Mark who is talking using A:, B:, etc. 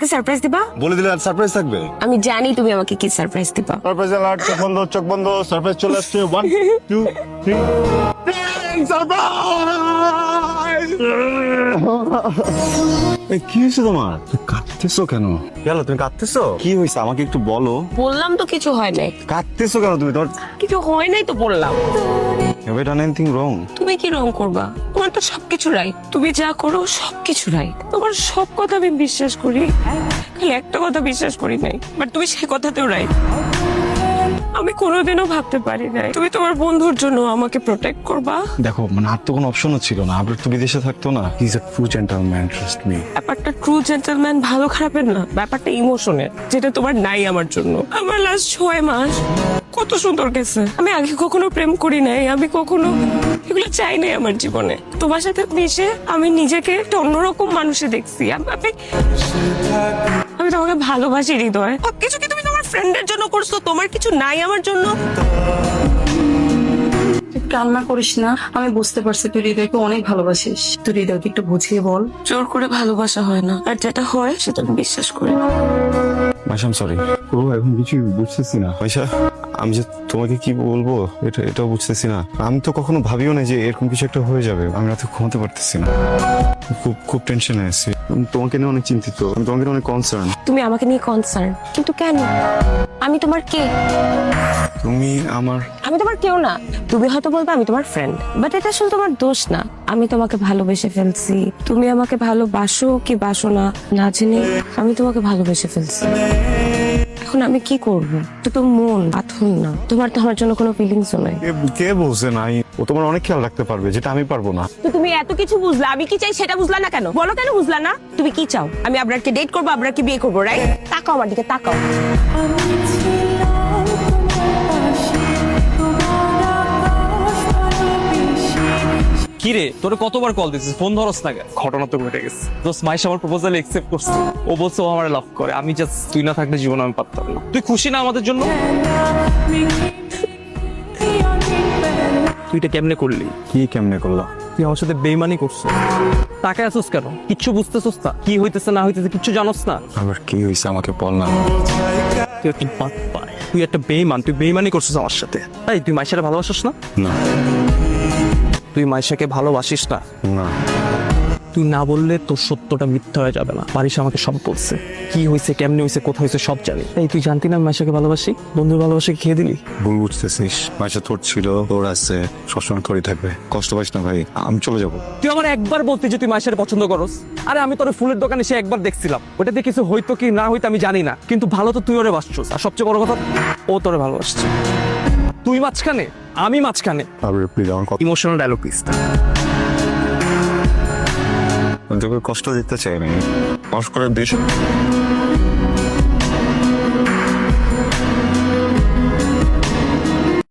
A: আমাকে সারপ্রাইজ দিবা?
B: বলে দিলে আর সারপ্রাইজ থাকবে?
A: আমি জানি তুমি আমাকে কি সারপ্রাইজ দিবা।
B: সারপ্রাইজ অ্যালার্ট, চোখ বন্ধ, সারপ্রাইজ চলে আসছে। 1 2 3 সারপ্রাইজ! কি হয়েছে তোমার? কাঁদতেছো কেন? গেল তুমি কাঁদতেছো? কি হয়েছে আমাকে একটু বলো।
A: বললাম তো কিছু হয় নাই।
B: কাঁদতেছো কেন তুমি? তোমার
A: কিছু হয় নাই তো বললাম।
B: have I done anything wrong?
A: তুমি কি রং করবা? তোমার তো সবকিছু রাইট। তুমি যা করো সবকিছু রাইট। তোমার সব কথা আমি বিশ্বাস করি, খালি একটা কথা বিশ্বাস করি নাই, বাট তুমি সেই কথাতেও রাইট। আমি কোনোদিনও ভাবতে পারি নাই তুমি তোমার বন্ধুর জন্য আমাকে প্রোটেক্ট করবা।
B: দেখো মানে আর তো কোনো অপশনও ছিল না। আবার তো বিদেশে থাকতো না। He is a true gentleman, trust me.
A: ব্যাপারটা ট্রু জেন্টলম্যান ভালো খারাপের না, ব্যাপারটা ইমোশনের, যেটা তোমার নাই আমার জন্য। আমার লাস্ট 6 মাস কত সুন্দর গেছে। আমি আগে কখনো প্রেম করি নাই, আমি কখনো এগুলো চাই নাই আমার জীবনে। তোমার সাথে মিশে আমি নিজেকে একটা অন্যরকম মানুষে দেখছি। আমি তোমাকে ভালোবাসি হৃদয়। সবকিছু কি তুমি তোমার ফ্রেন্ডের জন্য করছো? তোমার কিছু নাই আমার জন্য?
C: কান্না করিস না, আমি বুঝতে পারছি তুই হৃদয়কে অনেক ভালোবাসিস। তুই হৃদয়কে একটু বুঝিয়ে বল।
A: জোর করে ভালোবাসা হয় না, আর যেটা হয় সেটা আমি বিশ্বাস করি না।
B: মাইশা, সরি। ও এখন কিছু বুঝতেছি না। মাইশা, আমি যে তোমাকে কি বলবো এটাও বুঝতেছি না। আমি তো কখনো ভাবিও না যে এরকম কিছু একটা হয়ে যাবে। আমি রাতে ঘুমাতে পারতেছি না। খুব টেনশনে আছি। আমি তোমাকে নিয়ে অনেক চিন্তিত। আমি তোমাকে নিয়ে অনেক কনসার্ন।
A: তুমি আমাকে নিয়ে কনসার্ন, কিন্তু কেন? আমি তোমার কে?
B: তুমি আমার
A: আমি তোমার কেউ না। তুমি হয়তো বলবে আমি তোমার ফ্রেন্ড, বাট এটা আসলে তোমার দোষ না। আমি তোমাকে ভালোবেসে ফেলছি। তুমি আমাকে ভালোবাসো কি বাসো না না জেনে আমি তোমাকে ভালোবেসে ফেলছি। এখন আমি কি করব? তো তো মন পাথর না। তোমার তো আমার জন্য কোনো ফিলিংসও নাই।
B: কে বলছে নাই? ও তোমার অনেক খেয়াল রাখতে পারবে, যেটা আমি পারবো না।
A: তো তুমি এত কিছু বুঝলা, আমি কি চাই সেটা বুঝলা না কেন? বলো কেন বুঝলা না? তুমি কি চাও? আমি আবরারকে ডেট করবো, আবরারকে বিয়ে করবো, রাইট? তাকাও আমার দিকে, তাকাও।
D: কি রে, তোরে কতবার কল দিছিস, ফোন ধরস না কেন?
E: ঘটনা তো ঘটে গেছে।
D: দোস্ত, মাইশা আমার প্রপোজাল একসেপ্ট করছে। ও বলছে ও আমার লাভ করে। আমি জাস্ট তুই না থাকলে জীবন আমি পারতাম না। তুই খুশি না আমাদের জন্য? তুই এটা কেমনে করলি?
B: কি কেমনে করলাম?
D: তুই আমার সাথে বেইমানি করছিস। তাকায় আসছিস কেন? কিচ্ছু বুঝতেছিস না? কি হইতেছে না হইতেছে কিচ্ছু জানোস না?
B: আবার কি হয়েছে আমাকে বল না।
D: তুই একটা বাটপার, তুই একটা বেইমান, তুই বেইমানি করছিস আমার সাথে। এই তুই মাইশাকে ভালোবাসিস না?
B: না
D: তুই মাইশাকে ভালোবাসিস না?
B: না
D: তুই না বললে তোর সত্যটা মিথ্যা হয়ে যাবে না। পারিস আমাকে সব বলছে, কি হয়েছে, কেমনে হয়েছে, কোথায় হয়েছে সব জানি। এই তুই জানতি না আমি মাইশাকে ভালোবাসি? বন্ধুর ভালোবাসাকে খেয়ে দিলি।
B: ভুল বুঝতেছিস। মাইশা তোর ছিল, তোর আছে, সবসময় তোরই থাকবে। কষ্ট পাইস না ভাই, আমি চলে যাবো।
D: তুই আমার একবার বলতি যে তুই মাইশাকে পছন্দ করস। আরে আমি তোর ফুলের দোকানে সে একবার দেখছিলাম, ওটা দিয়ে কিছু হইতো কি না হইতো আমি জানি না, কিন্তু ভালো তো তুই ওরে বাসছিস। আর সবচেয়ে বড় কথা, ও তোরে ভালোবাসছে। তুই মাঝখানে, আমি মাঝখানে।
B: প্লিজ আমার কথা,
D: ইমোশনাল ডায়লগ প্লিজ।
B: তোকে কষ্ট দিতে চাই না। কষ্ট করে দিস।